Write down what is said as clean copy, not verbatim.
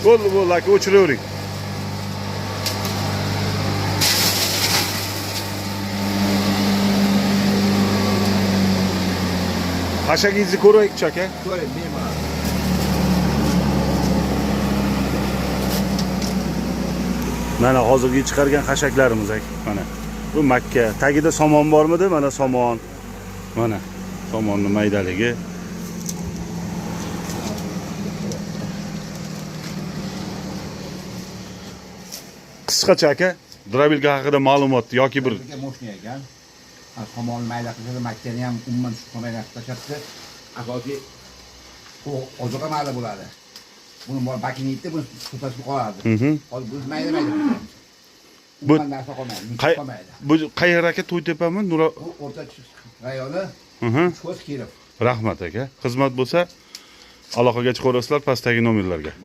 Bo'ldi, aka, o'chiravering. Xashagingizni ko'raylik, aka. Ko'ring, bemalol. Mana hozirgi chiqargan xashaklarimiz aka. Mana bu Makka. Tagida somon bormidi? Mana somon. Mana somonning maydaligi. Qisqacha aka, Drabilka haqida ma'lumot yoki bir moshina ekan. Somon mayda qilsa Makkani ham umuman tushmagan tashlatdi. Asosiy ozuqa mayda bo'ladi. Buni bor bakini yitdi, buni tutashib qoladi. Hozir biz mayda. Bu narsa qolmaydi. Bu qayer aka, To'ytepami? Bu o'rta rayoni. Cho'z Kirov. Rahmat aka. Xizmat bo'lsa aloqaga chiqaverasizlar pastdagi nomerlarga.